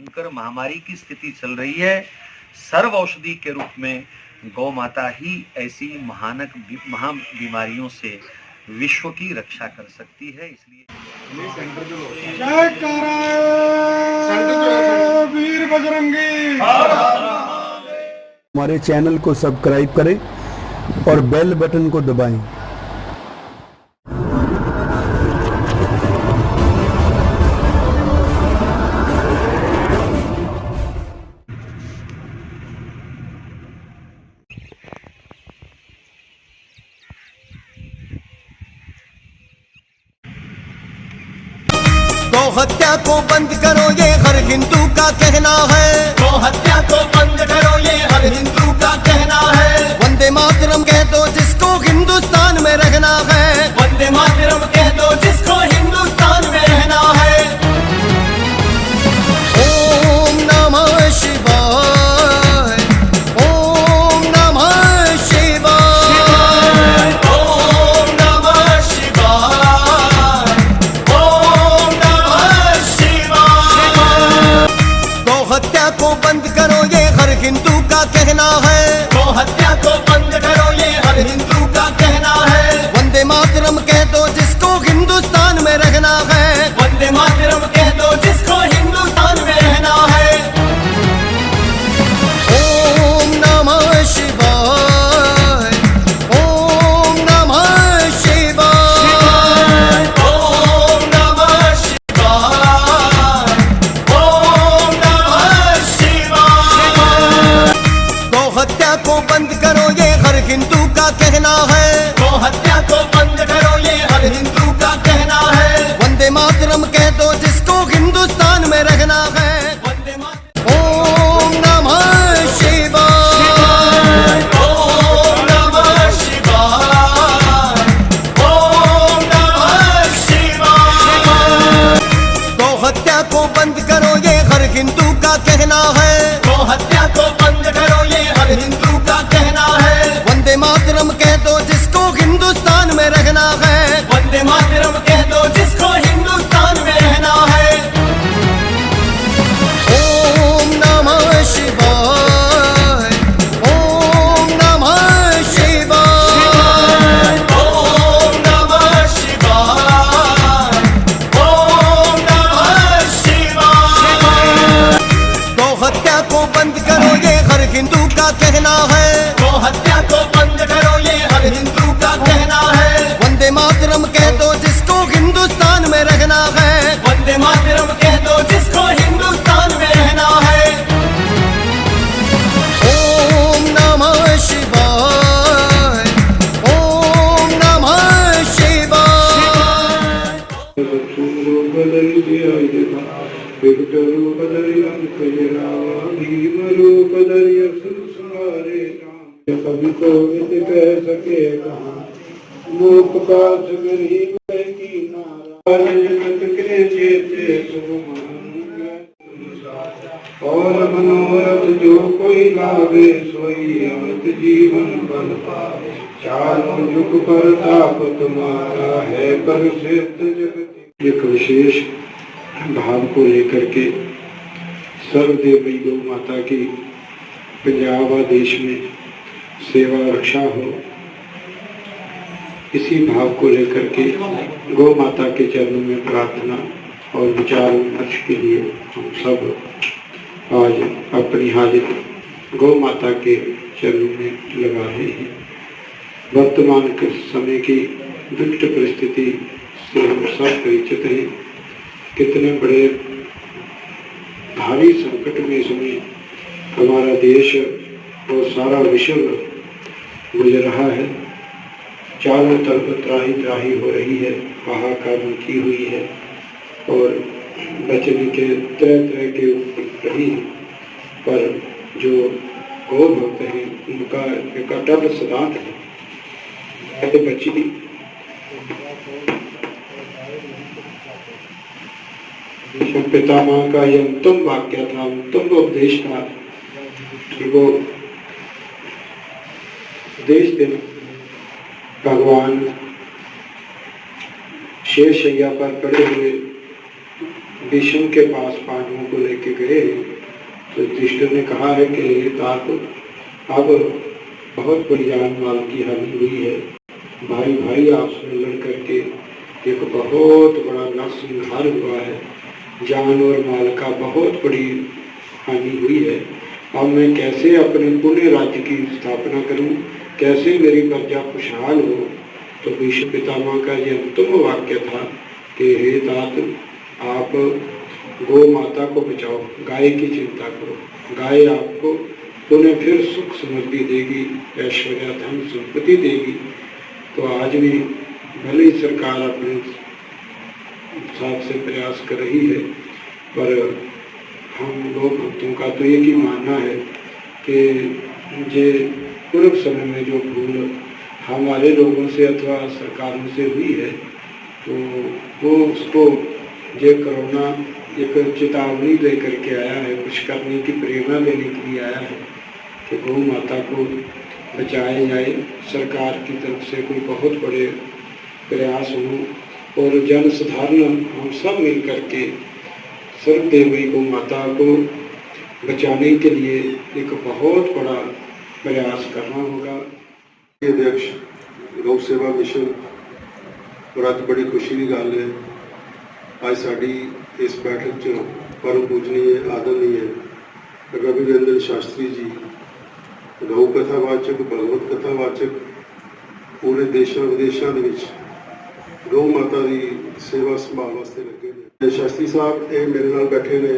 भयंकर महामारी की स्थिति चल रही है, सर्व औषधि के रूप में गौ माता ही ऐसी महा बीमारियों से विश्व की रक्षा कर सकती है। इसलिए वीर बजरंगी। हमारे चैनल को सब्सक्राइब करें और बेल बटन को दबाएं। गौ हत्या को बंद करो, ये हर हिंदू का कहना है। गौ हत्या को बंद करो, ये हर हिंदू का कहना है। वंदे मातरम कह दो जिसको हिंदुस्तान में रहना है। वंदे मातरम कह दो जिसको हिंदुस्तान में रहना है। ओम नमः शिवाय, ओम नमः शिवाय, ओम नमः शिवाय, ओम नमः शिवाय। गौ हत्या को बंद करो, ये हर हिंदू का कहना है। गौ हत्या को बंद करो, ये हर हिंदू का कहना है। वंदे मातरम कह दो जिसको हिंदुस्तान में रहना है। वंदे मातरम कह दो जिसको हिंदुस्तान में रहना है। ओम नमः शिवाय, ओम नमः शिवाय, ओम नमः शिवाय, ओम नमः शिवाय। गौ हत्या को बंद करो, ये हर हिंदू का कहना है। गौ हत्या को बंद करो, ये हर हिंदू का कहना है। वंदे मातरम कह दो जिसको हिंदुस्तान में रहना है। वंदे मातरम। ओम नमः शिवाय, ओम नमः शिवाय, ओम नमः शिवाय। गौ हत्या को बंद करो, ये हर हिंदू का कहना है। गौ हत्या को बंद करो, ये हर हिंदू का कहना है। वंदे मातरम कह दो जिसको हिंदुस्तान में रहना है। वंदे मातरम कह दो जिसको हिंदुस्तान में रहना है। ओम नमः शिवाय, ओम नमः शिवाय, ओम नमः शिवाय, ओम नमः शिवाय। गौ हत्या को बंद करो, ये हर हिंदू का कहना है। गौ हत्या को बंद करो, ये हर हिंदू का कहना है। वंदे मातरम कह दो जिसको हिंदुस्तान में रहना है। वंदे मातरम कह दो जिसको हिंदुस्तान में रहना है। ओम नमः शिवाय, ओम नमः शिवाय। कभी को कह सके कहाँ लोक पास गरीब की नारायण के चेते और मनोरथ जो कोई लागे सोई अमित जीवन बल पावे। चारों युग पर ताप तुम्हारा है पर सिद्ध जगत। एक विशेष भाव को लेकर के सर्वदेवी गौ माता की पंजाब देश में सेवा रक्षा हो, इसी भाव को लेकर के गौ माता के चरणों में प्रार्थना और विचार विमर्श के लिए हम सब आज अपनी हाजिर गौ माता के चरणों में लगा रहे हैं। वर्तमान के समय की दुष्ट परिस्थिति से हम सब परिचित हैं। कितने बड़े भारी संकट में समय हमारा देश और सारा विश्व गुजर रहा है। चारों तरफ त्राही त्राही हो रही है, हाहाकार मची हुई है और बचने के तरह तरह के रही है। पर जो गौ भक्त हैं उनका एक अटल सिद्धांत है बची। पितामह का यह उत्तम वाक्य था, उत्तम उपदेश था कि वो देश दिन भगवान शेष शैया पर पड़े हुए विष्णु के पास पांडवों को लेके गए तो युधिष्ठिर ने कहा है कि तात अब बहुत बड़ी जान माल की हानि हुई है, भाई भाई आपस में लड़ करके एक बहुत बड़ा नरसंहार हुआ है, जान और माल का बहुत बड़ी हानि हुई है। अब मैं कैसे अपने पुण्य राज्य की स्थापना करूं, कैसे मेरी प्रजा खुशहाल हो। तो भीष्म पितामह का ये अंतिम वाक्य था कि हे तात आप गौ माता को बचाओ, गाय की चिंता करो, गाय आपको पुनः फिर सुख समृद्धि देगी, ऐश्वर्य धन संपत्ति देगी। तो आज भी भले ही सरकार अपने हिसाब से प्रयास कर रही है, पर हम लोग भक्तों का तो एक ही मानना है कि ये पूर्व समय में जो भूल हमारे लोगों से अथवा सरकारों से हुई है, तो वो उसको ये कोरोना एक चेतावनी दे करके आया है, कुछ करने की प्रेरणा देने के लिए आया है कि गौ माता को बचाया जाए। सरकार की तरफ से कोई बहुत बड़े प्रयास हों और जन साधारण हम सब मिल करके सर्वदेवी गौ माता को बचाने के लिए एक बहुत बड़ा प्रयास करना होगा। अध्यक्ष गौ सेवा मिशन और अज बड़ी खुशी की गल है, अज साड़ी इस बैठक च परम पूजनीय आदरणीय रवि रंजन शास्त्री जी गौ कथावाचक भगवत कथावाचक पूरे देशों विदेशों के गौ माता की सेवा संभाल वास्ते लगे ने। शास्त्री साहब ये मेरे नाल बैठे ने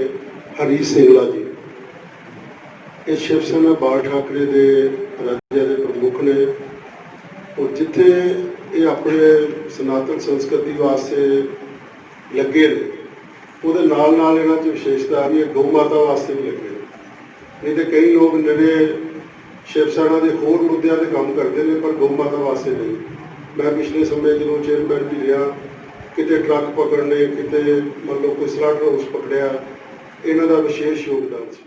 हरीश सिंगला जी, ये शिव सेना बाल ठाकरे के राज्य के प्रमुख ने और जिथे ये अपने सनातन संस्कृति वास्ते लगे ने वो नाल इन्हां च विशेषता भी गौ माता वास्ते भी लगे। नहीं तो कई लोग नवे शिव सेना के होर मुद्दों पर काम करते हैं पर गौ माता वास्ते नहीं। मैं पिछले समय जो चेयरमैन भी रहा, किते ट्रक पकड़ने, किते मतलब कोई स्लाटर हाउस पकड़िया, इन्हां दा विशेष योगदान सी।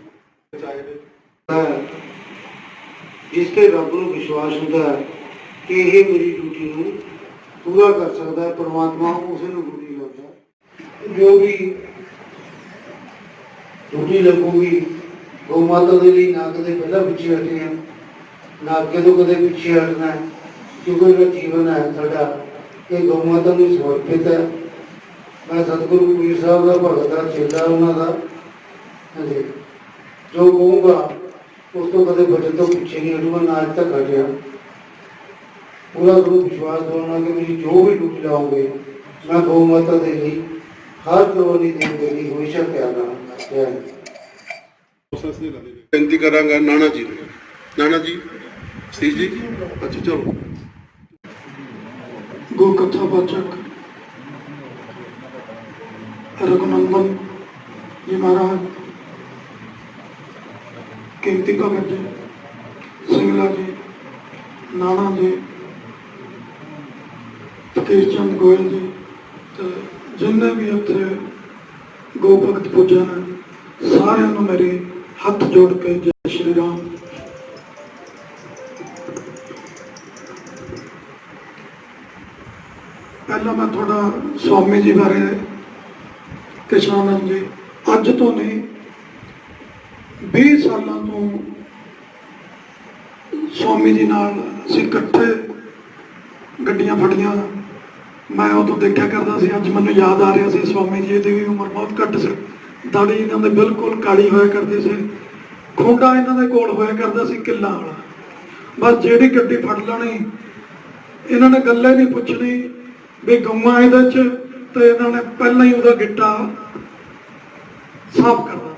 जिसते रब को विश्वास होता है कि यह मेरी ड्यूटी को पूरा कर सकता है, परमात्मा उस ड्यूटी लाता। जो भी ड्यूटी लगूगी गौ माता के लिए ना कदे पहला पिछे हटे हैं, ना अगे तो कदे पिछे हटना है, क्योंकि जो जीवन है साडा ये गौ माता को समर्पित है। मैं सतगुरु कबीर साहब का भगत का चेला उन्होंने जो कहूँगा उस तो कदे बचन तो पिछे नहीं हटूंगा, ना आज तक हटिया। पूरा गुरु विश्वास होना कि मेरी जो भी ड्यूटी लाओगे मैं गौ माता के लिए हर कुर्बानी देने के लिए हमेशा तैयार रहा। बेनती करांगा नाना जी ने। नाना जी सी जी अच्छा चलो। गौ कथावाचक रघुनंदन जी महाराज, कीमती भगत जी, सिंगला जी, नाना जी, फकीर चंद गोयल जी, तो जिन्हें भी इतने गौ भगत पूजा ने सारे मेरे हाथ जोड़ के जय श्री राम। पहला मैं थोड़ा स्वामी जी बारे कृष्णानंद जी अज तो नहीं 20 सालों तो स्वामी जी नाल असीं इकट्ठे गड्डियां फड़ियां। मैं उदों देखा करता सी, अज मैनूं याद आ रहा सी स्वामी जी की भी उम्र बहुत घट सी, दाड़ी इन्हां दे बिल्कुल काली होया करती सी, खूंडा इन्हां दे कोल होया करदा सी किल्ला वाला। बस जिहड़ी गड्डी फड़ लैनी इन्हां ने गल्ले नहीं पुछनी भी गौआं इहदे च, ते इन्हां ने पहलां ही उहदा गिट्टा साफ कर देना।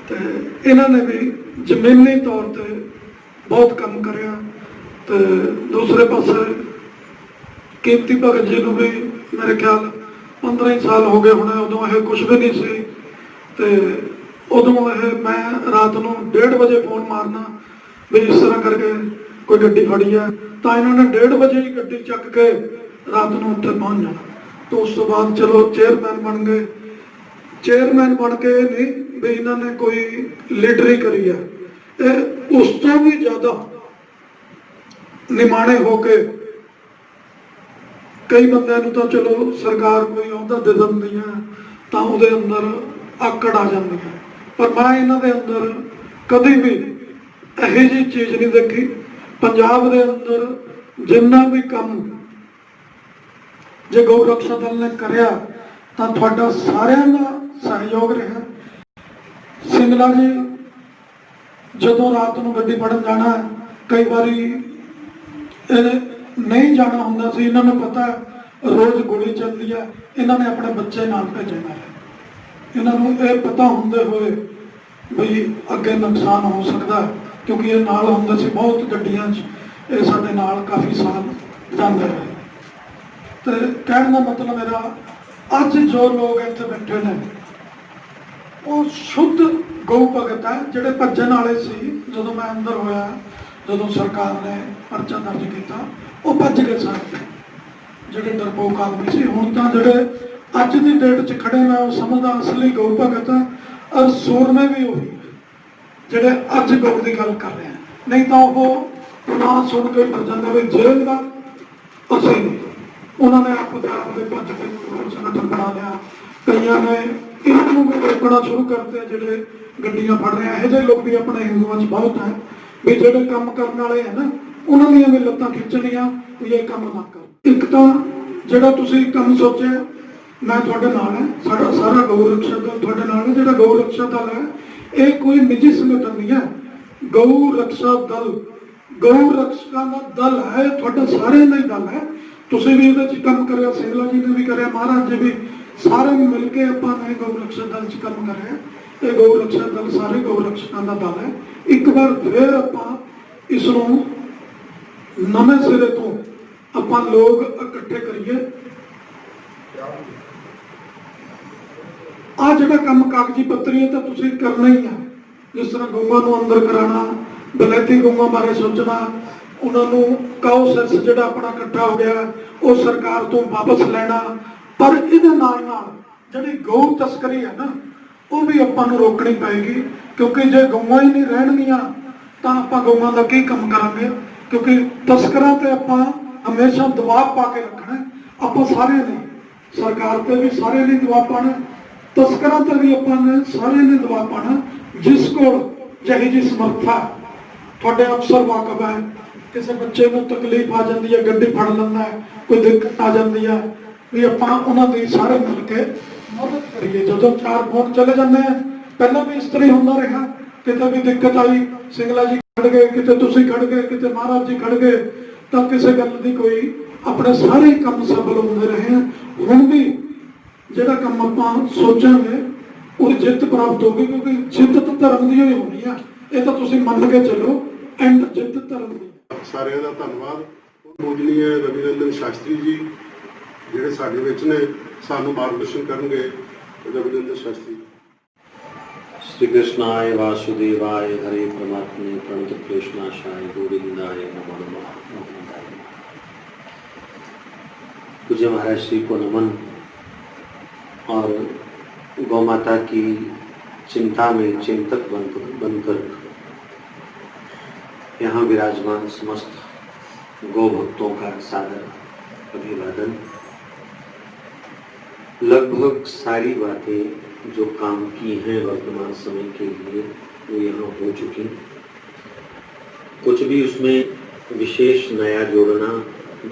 ते इन्हां ने भी जमीनी तौर पर बहुत काम करिया। तो दूसरे पासे कीमती भगत जी को भी मेरे ख्याल 15 ही साल हो गए होने, उदों यह कुछ भी नहीं सी। तो उदों यह मैं रात को 1:30 बजे फोन मारना भी इस तरह करके कोई गड्डी फड़ी है, तो इन्होंने 1:30 बजे ही गड्डी चक के रात को उत्थे पहुँच जाना। तो उस तो बाद चलो चेयरमैन बन गए। चेयरमैन बन के नहीं भी इन्होंने कोई लीडरी करी है, उस तो भी ज़्यादा निमाणे होके कई बंदे तो चलो सरकार कोई अहुदा दे दिंदी है, ਤਾਂ ਉਹਦੇ ਅੰਦਰ ਆਕੜ ਆ ਜਾਂਦੀ ਹੈ। ਪਰ ਮੈਂ ਇਹਨਾਂ ਦੇ ਅੰਦਰ ਕਦੇ ਵੀ ਇਹੋ ਜਿਹੀ ਚੀਜ਼ ਨਹੀਂ ਦੇਖੀ। ਪੰਜਾਬ ਦੇ ਅੰਦਰ ਜਿੰਨਾ ਵੀ ਕੰਮ ਜੇ ਗਊ ਰਕਸ਼ਾ ਦਲ ਨੇ ਕਰਿਆ ਤਾਂ ਤੁਹਾਡਾ ਸਾਰਿਆਂ ਦਾ ਸਹਿਯੋਗ ਰਿਹਾ। ਸਿੰਗਲਾ ਜੀ ਜਦੋਂ ਰਾਤ ਨੂੰ ਗੱਡੀ ਫੜਨ ਜਾਣਾ, ਕਈ ਵਾਰੀ ਨਹੀਂ ਜਾਣਾ ਹੁੰਦਾ ਸੀ, ਇਹਨਾਂ ਨੂੰ ਪਤਾ ਰੋਜ਼ ਗੋਲੀ ਚੱਲਦੀ ਹੈ, ਇਹਨਾਂ ਨੇ ਆਪਣੇ ਬੱਚੇ ਨਾਲ ਭੇਜਣਾ ਹੈ। ਇਹਨਾਂ ਨੂੰ ਇਹ ਪਤਾ ਹੁੰਦੇ ਹੋਏ ਬਈ ਅੱਗੇ ਨੁਕਸਾਨ ਹੋ ਸਕਦਾ, ਕਿਉਂਕਿ ਇਹ ਨਾਲ ਹੁੰਦੇ ਸੀ ਬਹੁਤ ਗੱਡੀਆਂ 'ਚ, ਇਹ ਸਾਡੇ ਨਾਲ ਕਾਫੀ ਸਾਲ ਜਾਂਦੇ ਰਹੇ। ਤੇ ਕਹਿਣ ਦਾ ਮਤਲਬ ਮੇਰਾ, ਅੱਜ ਜੋ ਲੋਕ ਇੱਥੇ ਬੈਠੇ ਨੇ ਉਹ ਸ਼ੁੱਧ ਗਊ ਭਗਤ ਹੈ। ਜਿਹੜੇ ਭੱਜਣ ਵਾਲੇ ਸੀ ਜਦੋਂ ਮੈਂ ਅੰਦਰ ਹੋਇਆ, ਜਦੋਂ ਸਰਕਾਰ ਨੇ ਪਰਚਾ ਦਰਜ ਕੀਤਾ, ਉਹ ਭੱਜ ਗਏ ਸਾਰੇ ਜਿਹੜੇ ਡਰਪੋਕ ਆਦਮੀ ਸੀ। ਹੁਣ ਤਾਂ ਜਿਹੜੇ ਅੱਜ ਦੀ ਡੇਟ 'ਚ ਖੜੇ ਮੈਂ ਉਹ ਸਮਝਦਾ ਅਸਲੀ ਗਊ ਭਗਤ ਹੈ। ਔਰ ਸੂਰਮੇ ਵੀ ਉਹੀ ਜਿਹੜੇ ਅੱਜ ਗਊ ਦੀ ਗੱਲ ਕਰ ਰਹੇ ਹਨ। ਨਹੀਂ ਤਾਂ ਉਹ ਨਾ ਸੁਣ ਕੇ ਭੱਜ ਜਾਂਦੇ ਵੀ ਜੇਲ੍ਹ ਦਾ ਅਸੀਂ ਨਹੀਂ। ਉਹਨਾਂ ਨੇ ਆਪਦੇ ਭੱਜ ਕੇ ਸੰਗਠਨ ਬਣਾ ਲਿਆ। ਕਈਆਂ ਨੇ ਇਹਨਾਂ ਨੂੰ ਵੀ ਰੋਕਣਾ ਸ਼ੁਰੂ ਕਰਤੇ, ਜਿਹੜੇ ਗੱਡੀਆਂ ਫੜ ਰਹੇ ਆ। ਇਹੋ ਜਿਹੇ ਲੋਕ ਵੀ ਆਪਣੇ ਹਿੰਦੂਆਂ 'ਚ ਬਹੁਤ ਹੈ ਵੀ ਜਿਹੜੇ ਕੰਮ ਕਰਨ ਵਾਲੇ ਹੈ ਨਾ, ਉਹਨਾਂ ਦੀਆਂ ਵੀ ਲੱਤਾਂ ਖਿੱਚਣੀਆਂ ਵੀ ਇਹ ਕੰਮ ਨਾ ਕਰ। ਇੱਕ ਤਾਂ ਜਿਹੜਾ ਤੁਸੀਂ ਕੰਮ ਸੋਚਿਆ, ਮੈਂ ਤੁਹਾਡੇ ਨਾਲ ਹੈ, ਸਾਡਾ ਸਾਰਾ ਗਊ ਰਕਸ਼ਾ ਦਲ ਤੁਹਾਡੇ ਨਾਲ ਹੈ। ਜਿਹੜਾ ਗਊ ਰਕਸ਼ਾ ਦਲ ਹੈ ਇਹ ਕੋਈ ਨਿੱਜੀ ਸੰਗਠਨ ਨਹੀਂ ਹੈ। ਗਊ ਰਕਸ਼ਾ ਦਲ ਗਊ ਰਕਸ਼ਕਾਂ ਦਾ ਦਲ ਹੈ, ਤੁਹਾਡਾ ਸਾਰਿਆਂ ਦਾ ਹੀ ਦਲ ਹੈ। ਤੁਸੀਂ ਵੀ ਇਹਦੇ 'ਚ ਕੰਮ ਕਰਿਆ, ਸਿੰਗਲਾ ਜੀ ਨੇ ਵੀ ਕਰਿਆ, ਮਹਾਰਾਜ ਜੀ ਵੀ, ਸਾਰੇ ਮਿਲ ਕੇ ਆਪਾਂ ਨੇ ਗਊ ਰਕਸ਼ਾ ਦਲ 'ਚ ਕੰਮ ਕਰਿਆ। ਇਹ ਗਊ ਰਕਸ਼ਾ ਦਲ ਸਾਰੇ ਗਊ ਰਕਸ਼ਕਾਂ ਦਾ ਦਲ ਹੈ। ਇੱਕ ਵਾਰ ਫਿਰ ਆਪਾਂ ਇਸ ਨੂੰ ਨਵੇਂ ਸਿਰੇ ਤੋਂ ਆਪਾਂ ਲੋਕ ਇਕੱਠੇ ਕਰੀਏ। ਆ ਜਿਹੜਾ ਕੰਮ ਕਾਗਜ਼ੀ ਪੱਤਰੀ ਹੈ ਤਾਂ ਤੁਸੀਂ ਕਰਨਾ ਹੀ ਹੈ। ਜਿਸ ਤਰ੍ਹਾਂ ਗਊਆਂ ਨੂੰ ਅੰਦਰ ਕਰਾਉਣਾ, ਬਲੈਤੀ ਗਊਆਂ ਬਾਰੇ ਸੋਚਣਾ, ਉਹਨਾਂ ਨੂੰ ਕਾਓ ਸੈਸ ਜਿਹੜਾ ਆਪਣਾ ਇਕੱਠਾ ਹੋ ਗਿਆ ਉਹ ਸਰਕਾਰ ਤੋਂ ਵਾਪਸ ਲੈਣਾ। ਪਰ ਇਹਦੇ ਨਾਲ ਨਾਲ ਜਿਹੜੀ ਗਊ ਤਸਕਰੀ ਹੈ ਨਾ, ਉਹ ਵੀ ਆਪਾਂ ਨੂੰ ਰੋਕਣੀ ਪਏਗੀ। ਕਿਉਂਕਿ ਜੇ ਗਊਆਂ ਹੀ ਨਹੀਂ ਰਹਿਣਗੀਆਂ ਤਾਂ ਆਪਾਂ ਗਊਆਂ ਦਾ ਕੀ ਕੰਮ ਕਰਾਂਗੇ? ਕਿਉਂਕਿ ਤਸਕਰਾਂ ਤੇ ਆਪਾਂ ਹਮੇਸ਼ਾ ਦਬਾਅ ਪਾ ਕੇ ਰੱਖਣਾ। ਆਪਾਂ ਸਾਰਿਆਂ ਨੇ, ਸਰਕਾਰ ਤੇ ਵੀ ਸਾਰਿਆਂ ਨੇ ਦਬਾਅ ਪਾਣਾ, ਤਸਕਰਾਂ ਤੇ ਵੀ ਆਪਾਂ ਨੇ ਸਾਰਿਆਂ ਨੇ ਦਬਾਅ ਪਾਣਾ। ਜਿਸ ਕੋਲ ਜਿਹੀ ਜੀ ਸਮਰੱਥਾ, ਤੁਹਾਡੇ ਅਫਸਰ ਵਾਕਫ ਹੈ, ਕਿਸੇ ਬੱਚੇ ਨੂੰ ਤਕਲੀਫ ਆ ਜਾਂਦੀ ਹੈ, ਗੱਡੀ ਫੜ ਲੈਂਦਾ ਹੈ, ਕੋਈ ਦਿੱਕਤ ਆ ਜਾਂਦੀ ਹੈ, ਵੀ ਆਪਾਂ ਉਹਨਾਂ ਦੀ ਸਾਰੇ ਮਿਲ ਕੇ ਮਦਦ ਕਰੀਏ। ਜਦੋਂ 4 ਫੋਨ ਚਲੇ ਜਾਂਦੇ ਆ, ਪਹਿਲਾਂ ਵੀ ਇਸ ਤਰ੍ਹਾਂ ਹੁੰਦਾ ਰਿਹਾ, ਕਿਤੇ ਵੀ ਦਿੱਕਤ ਆਈ, ਸਿੰਗਲਾ ਜੀ ਖੜ ਗਏ, ਕਿਤੇ ਤੁਸੀਂ ਖੜ ਗਏ, ਕਿਤੇ ਮਹਾਰਾਜ ਜੀ ਖੜ ਗਏ, ਤਾਂ ਕਿਸੇ ਗੱਲ ਦੀ ਕੋਈ ਆਪਣੇ ਸਾਰੇ ਕੰਮ ਸਫਲ ਹੁੰਦੇ ਰਹੇ ਆ। ਹੁਣ ਵੀ ਜਿਹੜਾ ਕੰਮ ਆਪਾਂ ਸੋਚਾਂਗੇ ਉਹ ਜਿੱਤ ਪ੍ਰਾਪਤ ਹੋਗੀ, ਕਿਉਂਕਿ ਜਿੱਤ ਤਾਂ ਧਰਮ ਦੀ ਹੋਈ ਹੋਣੀ ਆ। ਇਹ ਤਾਂ ਤੁਸੀਂ ਮੰਨ ਕੇ ਚੱਲੋ, ਐਂਡ ਜਿੱਤ ਧਰਮ ਦੀ। ਸਾਰਿਆਂ ਦਾ ਧੰਨਵਾਦ। ਪੂਜਨੀय ਰਵੀ ਰੰਜਨ ਸ਼ਾਸਤਰੀ ਜੀ ਜਿਹੜੇ ਸਾਡੇ ਵਿੱਚ ਨੇ, ਸਾਨੂੰ ਮਾਰਗਦਰਸ਼ਨ ਕਰਨਗੇ। ਰਵੀ ਰੰਜਨ ਸ਼ਾਸਤਰੀ। श्री कृष्णाय वासुदेवाय हरे परमात्मे प्रणत कृष्णाशाय गोविंदाय नमो नमः। पूज्य महाराज श्री को नमन। और गौ माता की चिंता में चिंतक बनकर यहाँ विराजमान समस्त गौ भक्तों का सादर अभिवादन। लगभग सारी बातें जो काम की हैं वर्तमान समय के लिए वो यहाँ हो चुकी। कुछ भी उसमें विशेष नया जोड़ना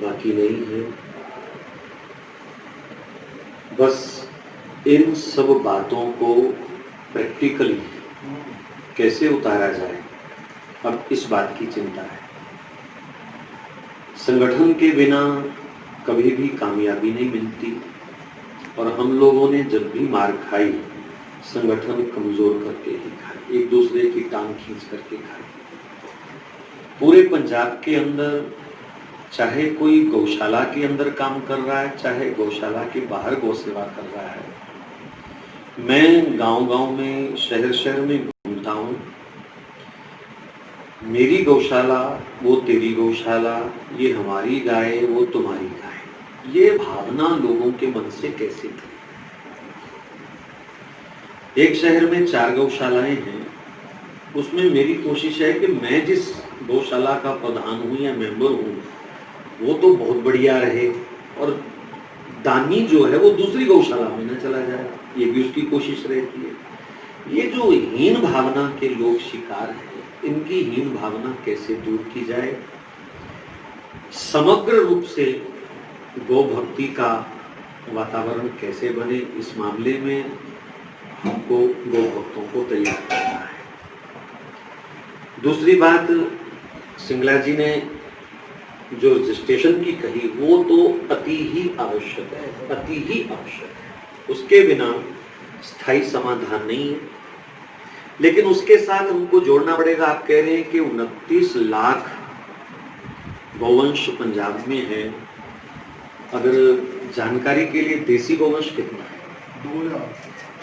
बाकी नहीं है। बस इन सब बातों को प्रैक्टिकली कैसे उतारा जाए, अब इस बात की चिंता है। संगठन के बिना कभी भी कामयाबी नहीं मिलती, और हम लोगों ने जब भी मार खाई, संगठन कमजोर करके ही खाई, एक दूसरे की टांग खींच करके खाई। पूरे पंजाब के अंदर चाहे कोई गौशाला के अंदर काम कर रहा है, चाहे गौशाला के बाहर गौ सेवा कर रहा है। मैं गांव-गांव में, शहर-शहर में घूमता हूँ। मेरी गौशाला वो तेरी गौशाला, ये हमारी गाय वो तुम्हारी गाय, ये भावना लोगों के मन से कैसे थी? एक शहर में 4 गौशालाएं हैं, उसमें मेरी कोशिश है कि मैं जिस गौशाला का प्रधान हूं या मेंबर हूं वो तो बहुत बढ़िया रहे, और दानी जो है वो दूसरी गौशाला में न चला जाए। ये भी उसकी कोशिश रहती है। ये जो हीन भावना के लोग शिकार हैं, इनकी हीन भावना कैसे दूर की जाए, समग्र रूप से गौ भक्ति का वातावरण कैसे बने, इस मामले में हमको गौ भक्तों को तैयार करना है। दूसरी बात, सिंगला जी ने जो रजिस्ट्रेशन की कही वो तो अति ही आवश्यक है, अति ही आवश्यक है, उसके बिना स्थायी समाधान नहीं है। लेकिन उसके साथ हमको जोड़ना पड़ेगा, आप कह रहे हैं कि 29 लाख गौवंश पंजाब में है। अगर जानकारी के लिए देसी गौवंश कितना है? 2000,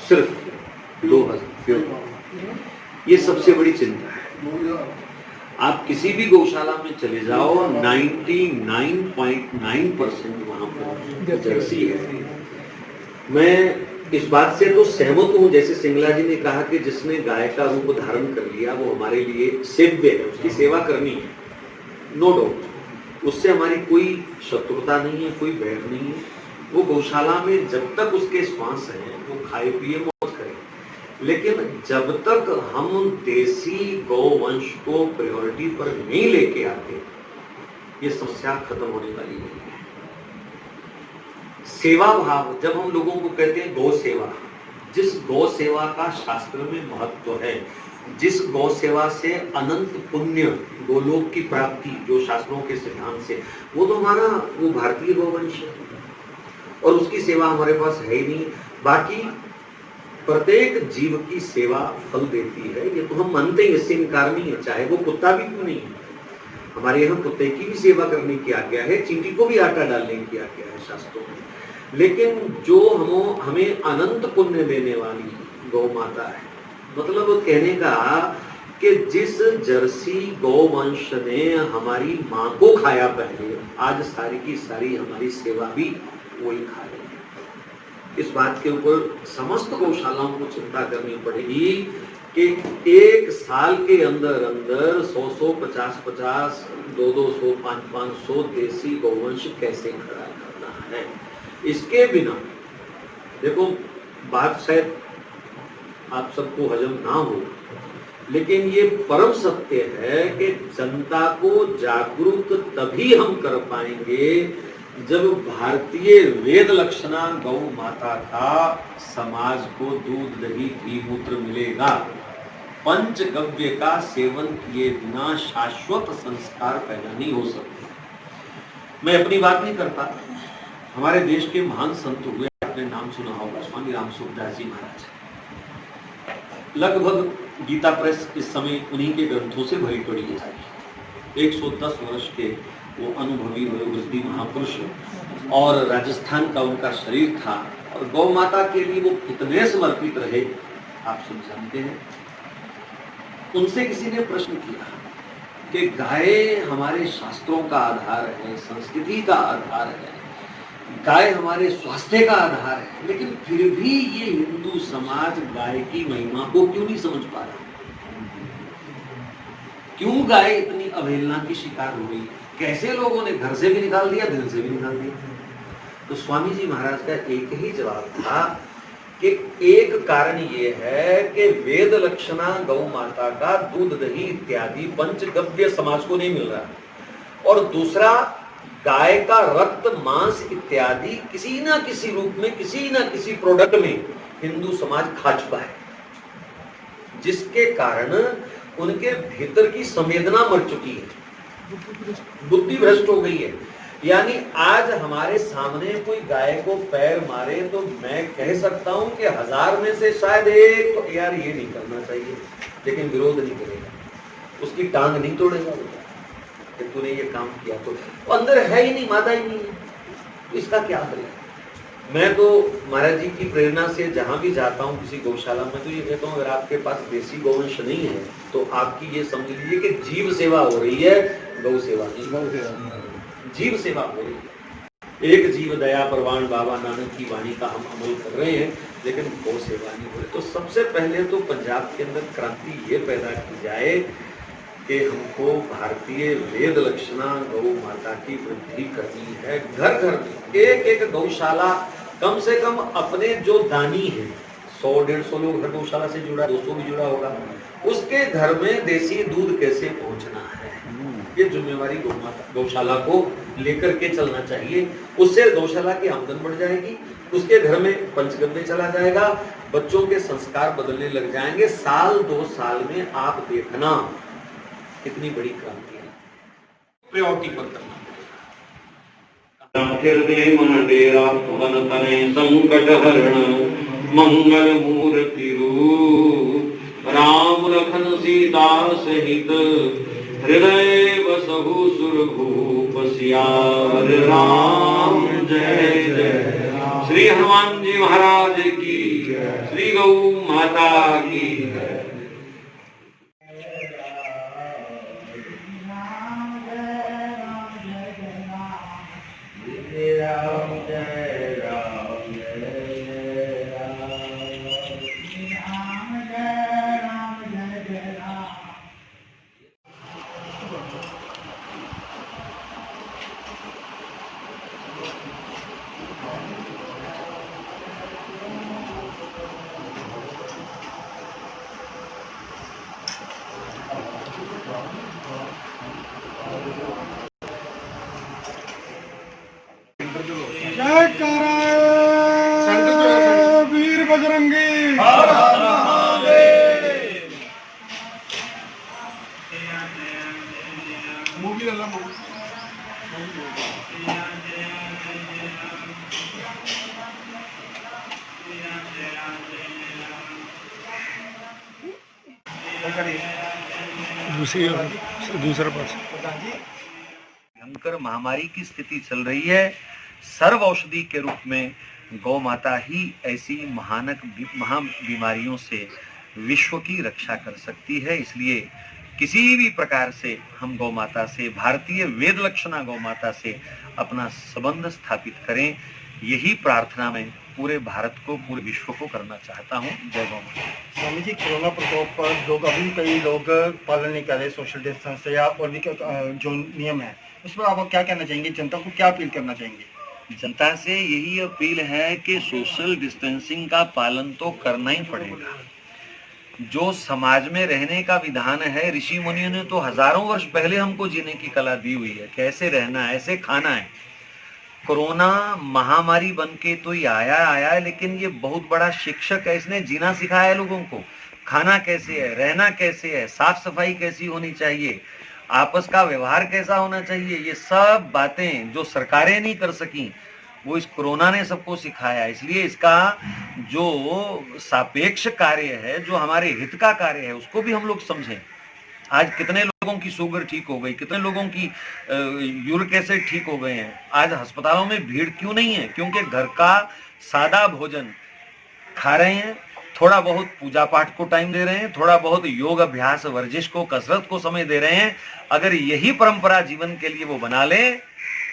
सिर्फ 2000। ये सबसे बड़ी चिंता है। 2000। आप किसी भी गौशाला में चले जाओ, 99.9% वहां पर जर्सी है। मैं इस बात से तो सहमत हूं, जैसे सिंगला जी ने कहा कि जिसने गाय का रूप धारण कर लिया वो हमारे लिए सेव्य है, उसकी सेवा करनी है, नो डाउट, उससे हमारी कोई शत्रुता नहीं है, कोई बैर नहीं है। वो गौशाला में जब तक उसके श्वास हैं वो खाए पिए मौज करें, लेकिन जब तक हम देसी गौवंश को प्रायोरिटी पर नहीं लेके आते, ये समस्या खत्म होने वाली नहीं है। सेवा भाव, जब हम लोगों को कहते हैं गौ सेवा, जिस गौ सेवा का शास्त्र में महत्व है, जिस गौ सेवा से अनंत पुण्य गोलोक की प्राप्ति, जो शास्त्रों के सिद्धांत से, वो तो हमारा वो भारतीय गौवंश है और उसकी सेवा हमारे पास है ही नहीं। बाकी प्रत्येक जीव की सेवा फल देती है, ये तो हम मानते हैं, इससे इनकार नहीं है, चाहे वो कुत्ता भी क्यों नहीं है। हमारे यहाँ कुत्ते की भी सेवा करने की आज्ञा है, चींटी को भी आटा डालने की आज्ञा है शास्त्रों में। लेकिन जो हमें अनंत पुण्य देने वाली गौ माता है, मतलब कहने का कि जिस जर्सी गौवंश ने हमारी माँ को खाया पहले, आज सारी की सारी हमारी सेवा भी वही खा रही है। इस बात के ऊपर समस्त गौशालाओं को चिंता करनी पड़ेगी कि एक साल के अंदर अंदर 100, 50, 200, 500 देसी गौवंश कैसे खड़ा करना है। इसके बिना देखो, बात शायद आप सबको हजम ना हो, लेकिन ये परम सत्य है कि जनता को जागरूक तभी हम कर पाएंगे जब भारतीय वेद लक्षणा गौ माता का समाज को दूध दही घी मूत्र मिलेगा। पंचगव्य का सेवन किए बिना शाश्वत संस्कार पैदा नहीं हो सकते। मैं अपनी बात नहीं करता, हमारे देश के महान संत हुए, आपने नाम सुना होगा, स्वामी राम सूरदास जी महाराज। लगभग गीता प्रेस इस समय उन्हीं के ग्रंथों से भरी पड़ी है। 110 वर्ष के वो अनुभवी वयोवृद्धि महापुरुष, और राजस्थान का उनका शरीर था, और गौ माता के लिए वो कितने समर्पित रहे आप सब जानते हैं। उनसे किसी ने प्रश्न किया कि गाय हमारे शास्त्रों का आधार है, संस्कृति का आधार है, गाय हमारे स्वास्थ्य का आधार है, लेकिन फिर भी ये हिंदू समाज गाय की महिमा को क्यों नहीं समझ पा रहा? क्यों गाय इतनी अवहेलना की शिकार हो गई? कैसे लोगों ने घर से भी निकाल दिया, दिल से भी निकाल दिया? तो स्वामी जी महाराज का एक ही जवाब था कि एक कारण ये है कि वेद लक्षणा गौ माता का दूध दही इत्यादि पंचगव्य समाज को नहीं मिल रहा, और दूसरा गाय का रक्त मांस इत्यादि किसी ना किसी रूप में, किसी ना किसी प्रोडक्ट में हिंदू समाज खा चुका है, जिसके कारण उनके भीतर की संवेदना मर चुकी है, बुद्धि भ्रष्ट हो गई है। यानी आज हमारे सामने कोई गाय को पैर मारे तो मैं कह सकता हूं कि 1000 में से शायद एक तो यार ये नहीं करना चाहिए, लेकिन विरोध नहीं करेगा, उसकी टांग नहीं तोड़ेगा कि तूने ये काम किया। तो अंदर है ही नहीं, मादा ही नहीं है, तो इसका क्या करेगा? मैं तो महाराज जी की प्रेरणा से जहां भी जाता हूं किसी गौशाला में, तो ये कहता हूं अगर आपके पास देसी गौवंश नहीं है तो आपकी ये समझ लीजिए कि जीव सेवा हो रही है, गौ सेवा नहीं। जीव सेवा हो रही है। एक जीव दया परवान बाबा नानक की वाणी का हम अमल कर रहे हैं, लेकिन गौ सेवा नहीं हो रही। तो सबसे पहले तो पंजाब के अंदर क्रांति ये पैदा की जाए कि हमको भारतीय वेद लक्षणा गौ माता की वृद्धि करनी है। घर घर में एक एक गौशाला, कम से कम अपने जो दानी हैं 100-150 लोग हर गौशाला से जुड़ा, 200 भी जुड़ा होगा, उसके घर में देसी दूध कैसे पहुंचना है, ये जिम्मेवारी गौशाला को लेकर के चलना चाहिए। उससे गौशाला की आमदन बढ़ जाएगी, उसके घर में पंचगव्य चला जाएगा, बच्चों के संस्कार बदलने लग जाएंगे। 1-2 साल में आप देखना कितनी बड़ी क्रांति है। प्रायोरिटी पर करना। हृदय मन डेरा पवन तनय संकट हरण मंगल मूर्ति रूप राम लखन सीता सहित हृदय बसहु सुरभूप सियार राम जय जय। श्री हनुमान जी महाराज की, श्री गौ माता की। जय कारा वीर बजरंगी। मूवी लगा दूसरा पास। भयंकर महामारी की स्थिति चल रही है। सर्व औषधि के रूप में गौ माता ही ऐसी महा बीमारियों से विश्व की रक्षा कर सकती है। इसलिए किसी भी प्रकार से हम गौ माता से, भारतीय वेद लक्षणा गौ माता से अपना संबंध स्थापित करें। यही प्रार्थना मैं पूरे भारत को, पूरे विश्व को करना चाहता हूँ। जय गौ माता। स्वामी जी, कोरोना प्रकोप पर लोग अभी कई लोग पालन नहीं कर रहे सोशल डिस्टेंस या और भी जो नियम है, उस पर आप क्या कहना चाहेंगे? जनता को क्या अपील करना चाहेंगे? जनता से यही अपील है कि सोशल डिस्टेंसिंग का पालन तो करना ही पड़ेगा। जो समाज में रहने का विधान है, ऋषि मुनियों ने तो हजारों वर्ष पहले हमको जीने की कला दी हुई है, कैसे रहना है, ऐसे खाना है। कोरोना महामारी बन के तो ये आया है, लेकिन ये बहुत बड़ा शिक्षक है। इसने जीना सिखाया है लोगों को, खाना कैसे है, रहना कैसे है, साफ सफाई कैसी होनी चाहिए, आपस का व्यवहार कैसा होना चाहिए। ये सब बातें जो सरकारें नहीं कर सकी, वो इस कोरोना ने सबको सिखाया। इसलिए इसका जो सापेक्ष कार्य है, जो हमारे हित का कार्य है, उसको भी हम लोग समझें। आज कितने लोगों की शुगर ठीक हो गई, कितने लोगों की यूरिक एसिड ठीक हो गए हैं। आज अस्पतालों में भीड़ क्यों नहीं है? क्योंकि घर का सादा भोजन खा रहे हैं, थोड़ा बहुत पूजा पाठ को टाइम दे रहे हैं, थोड़ा बहुत योग अभ्यास वर्जिश को, कसरत को समय दे रहे हैं। अगर यही परंपरा जीवन के लिए वो बना ले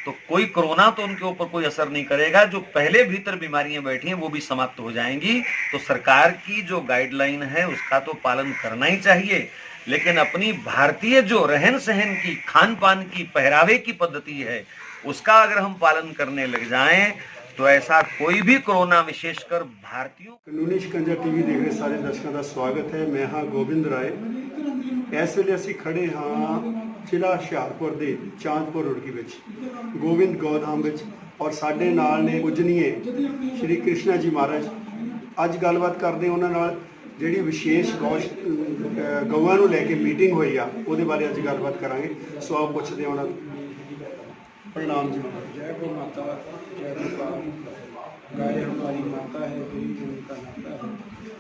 तो कोई कोरोना तो उनके ऊपर कोई असर नहीं करेगा। जो पहले भीतर बीमारियां बैठी हैं वो भी समाप्त हो जाएंगी। तो सरकार की जो गाइडलाइन है उसका तो पालन करना ही चाहिए, लेकिन अपनी भारतीय जो रहन सहन की, खान पान की, पहरावे की पद्धति है, उसका अगर हम पालन करने लग जाएं तो ऐसा कोई भी कोरोना, विशेषकर भारतीयों। ਕਾਨੂੰਨੀ ਸ਼ਿਕੰਜਾ ਟੀਵੀ ਦੇਖ ਰਹੇ ਸਾਰੇ ਦਰਸ਼ਕਾਂ ਦਾ ਸਵਾਗਤ ਹੈ। ਮੈਂ ਹਾਂ ਗੋਬਿੰਦ ਰਾਏ। ਇਸ ਵੇਲੇ ਅਸੀਂ ਖੜੇ ਹਾਂ ਜ਼ਿਲ੍ਹਾ ਹੁਸ਼ਿਆਰਪੁਰ ਦੇ ਚਾਂਦਪੁਰ ਰੁੜਕੀ ਵਿੱਚ, ਗੋਬਿੰਦ ਗੋਧਾਮ ਵਿੱਚ, ਔਰ ਸਾਡੇ ਨਾਲ ਨੇ ਪੂਜਨੀਏ ਸ਼੍ਰੀ ਕ੍ਰਿਸ਼ਨਾ ਜੀ ਮਹਾਰਾਜ। ਅੱਜ ਗੱਲਬਾਤ ਕਰਦੇ ਹਾਂ ਉਹਨਾਂ ਨਾਲ, ਜਿਹੜੀ ਵਿਸ਼ੇਸ਼ ਗਊਆਂ ਨੂੰ ਲੈ ਕੇ ਮੀਟਿੰਗ ਹੋਈ ਆ, ਉਹਦੇ ਬਾਰੇ ਅੱਜ ਗੱਲਬਾਤ ਕਰਾਂਗੇ। ਸੋ ਆਓ ਪੁੱਛਦੇ ਹਾਂ ਉਹਨਾਂ ਨੂੰ। प्रणाम जी। जय गौ माता, जय गोपाल। गाय हमारी माता है, गरीब उनका नाता है।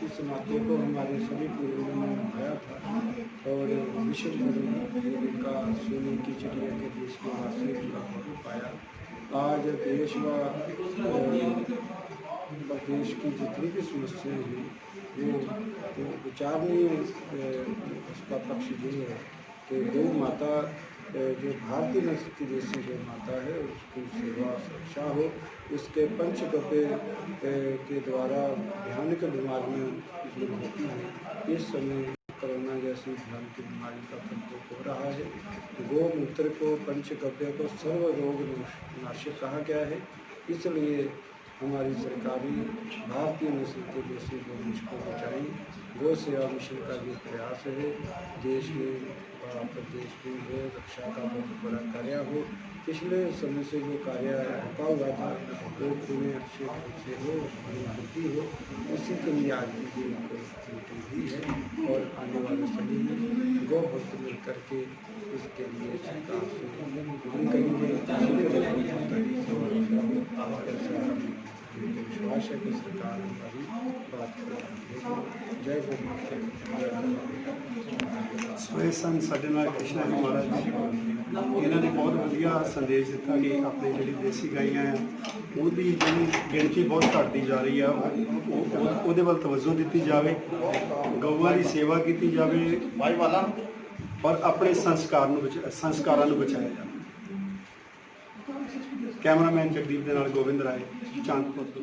इस नाते को हमारे सभी पूर्वजों ने निभाया था और विश्व गुरु का सोने की चिड़िया के देश के वासी को पाया। आज देश व देश की जितनी भी समस्याएं हैं वो विचारणीय उसका पक्ष ये है कि गौ माता जो भारतीय नस्ल की जैसी गौ माता है उसकी सेवा सुरक्षा हो। इसके पंचगव्य के द्वारा भयानक बीमारियाँ जो होती हैं, इस समय कोरोना जैसी भयानक बीमारी का प्रकोप हो रहा है। गौमूत्र को, पंचगव्य को सर्व रोग नाशक कहा गया है। इसलिए हमारी सरकारी भारतीय नस्ल के देसी गौ को बचाई। गौ सेवा मिशन का ये प्रयास है। देश में प्रदेश में गौ रक्षा का बहुत बड़ा कार्य हो। पिछले समय से जो कार्य रुका हुआ था वो पूरे अच्छे ढंग से हो, होती हो, उसी के लिए आज की मीटिंग हुई है। और आने वाले समय में गौ भक्त मिल करके इसके लिए सरकार से मांग करेंगे। विश्वास है कि सरकार हमारी बात करेगी। जय गौ माता। ਸੋ ਇਹ ਸਨ ਸਾਡੇ ਨਾਲ ਕ੍ਰਿਸ਼ਨਾ ਜੀ ਮਹਾਰਾਜ ਜੀ। ਇਹਨਾਂ ਨੇ ਬਹੁਤ ਵਧੀਆ ਸੰਦੇਸ਼ ਦਿੱਤਾ ਕਿ ਆਪਣੇ ਜਿਹੜੀ ਦੇਸੀ ਗਾਈਆਂ ਆ ਉਹਦੀ ਜਿਹੜੀ ਗਿਣਤੀ ਬਹੁਤ ਘਟਦੀ ਜਾ ਰਹੀ ਆ, ਉਹਦੇ ਵੱਲ ਤਵੱਜੋ ਦਿੱਤੀ ਜਾਵੇ, ਗਊਆਂ ਦੀ ਸੇਵਾ ਕੀਤੀ ਜਾਵੇ ਔਰ ਆਪਣੇ ਸੰਸਕਾਰਾਂ ਨੂੰ ਬਚਾਇਆ ਜਾਵੇ। ਕੈਮਰਾਮੈਨ ਜਗਦੀਪ ਦੇ ਨਾਲ ਗੋਬਿੰਦ ਰਾਏ, ਚਾਂਦਪੁਰ ਤੋਂ।